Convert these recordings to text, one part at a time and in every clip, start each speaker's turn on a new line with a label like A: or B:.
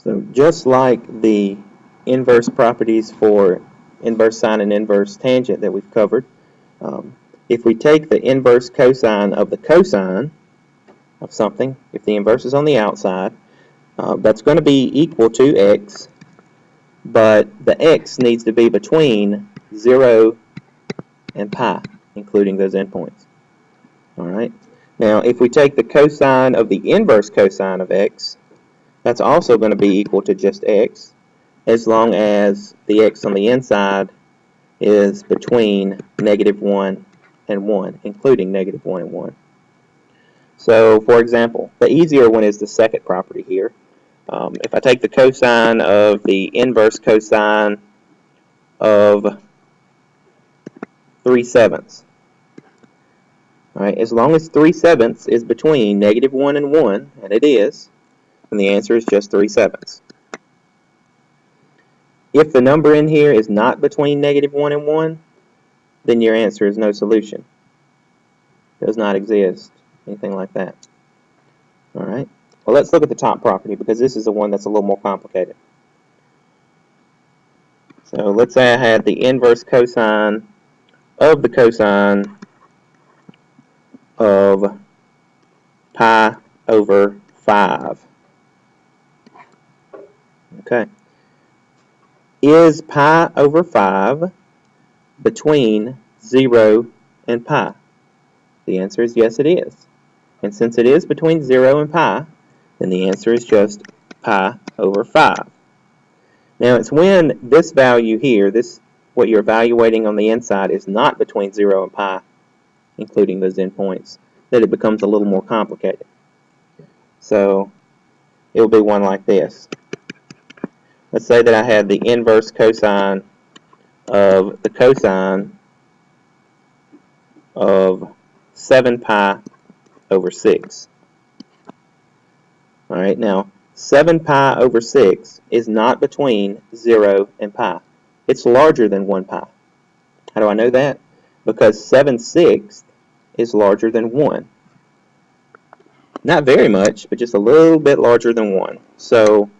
A: So just like the inverse properties for inverse sine and inverse tangent that we've covered, if we take the inverse cosine of the cosine of something, if the inverse is on the outside, that's going to be equal to x, but the x needs to be between 0 and pi, including those endpoints. Alright, now if we take the cosine of the inverse cosine of x, that's also going to be equal to just x, as long as the x on the inside is between -1 and 1, including -1 and 1. So, for example, the easier one is the second property here. If I take the cosine of the inverse cosine of 3/7, alright, as long as 3/7 is between -1 and 1, and it is, then the answer is just 3/7. If the number in here is not between -1 and 1, then your answer is no solution. It does not exist, anything like that. Alright, well, let's look at the top property, because this is the one that's a little more complicated. So let's say I had the inverse cosine of the cosine of pi over 5. Okay. Is pi over 5 between 0 and pi? The answer is yes, it is. And since it is between 0 and pi, then the answer is just pi over 5. Now, it's when this value here, what you're evaluating on the inside, is not between 0 and pi, including those endpoints, that it becomes a little more complicated. So it will be one like this. Let's say that I had the inverse cosine of the cosine of 7 pi over 6. Alright, now 7 pi over 6 is not between 0 and pi. It's larger than 1 pi. How do I know that? Because 7/6 is larger than 1. Not very much, but just a little bit larger than 1. So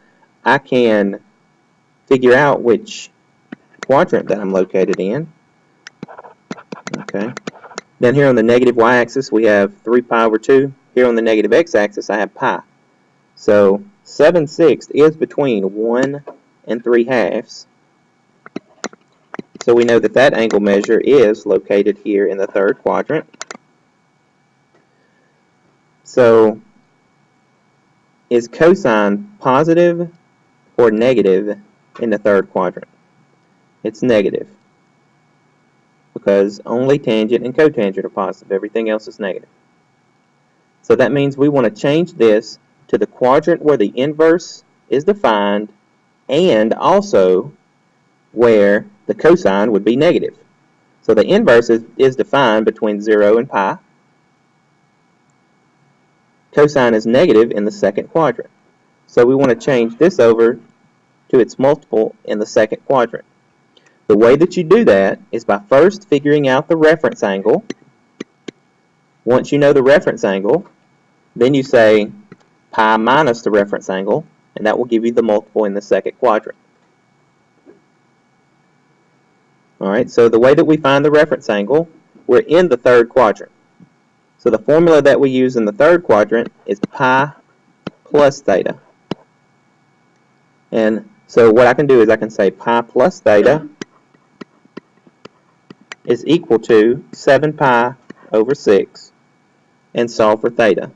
A: I can figure out which quadrant that I'm located in. Okay. Down here on the negative y-axis we have 3 pi over 2. Here on the negative x-axis I have pi. So 7/6 is between 1 and 3/2. So we know that that angle measure is located here in the third quadrant. So is cosine positive or negative in the third quadrant? It's negative, because only tangent and cotangent are positive. Everything else is negative. So that means we want to change this to the quadrant where the inverse is defined and also where the cosine would be negative. So the inverse is defined between 0 and pi. Cosine is negative in the second quadrant. So we want to change this over to its multiple in the second quadrant. The way that you do that is by first figuring out the reference angle. Once you know the reference angle, then you say pi minus the reference angle, and that will give you the multiple in the second quadrant. Alright, so the way that we find the reference angle, we're in the third quadrant. So the formula that we use in the third quadrant is pi plus theta. And so what I can do is I can say pi plus theta is equal to 7 pi over 6 and solve for theta.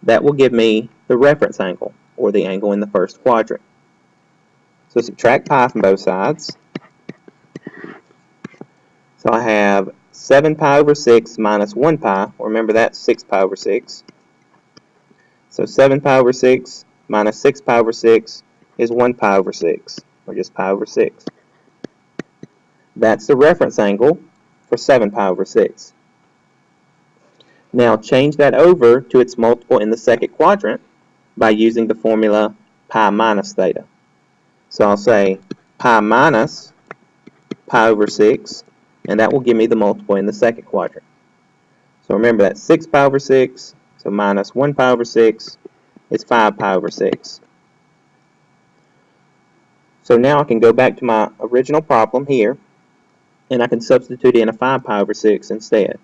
A: That will give me the reference angle, or the angle in the first quadrant. So subtract pi from both sides. So I have 7 pi over 6 minus 1 pi. Remember that's 6 pi over 6. So 7 pi over 6 minus 6 pi over 6 is 1 pi over 6, or just pi over 6. That's the reference angle for 7 pi over 6. Now change that over to its multiple in the second quadrant by using the formula pi minus theta. So I'll say pi minus pi over 6, and that will give me the multiple in the second quadrant. So remember that's 6 pi over 6, so minus 1 pi over 6 is 5 pi over 6. So now I can go back to my original problem here, and I can substitute in a 5 pi over 6 instead.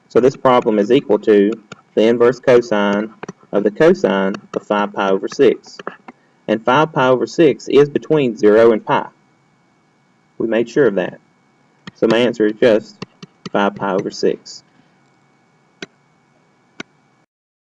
A: So this problem is equal to the inverse cosine of the cosine of 5 pi over 6. And 5 pi over 6 is between 0 and pi. We made sure of that. So my answer is just 5 pi over 6.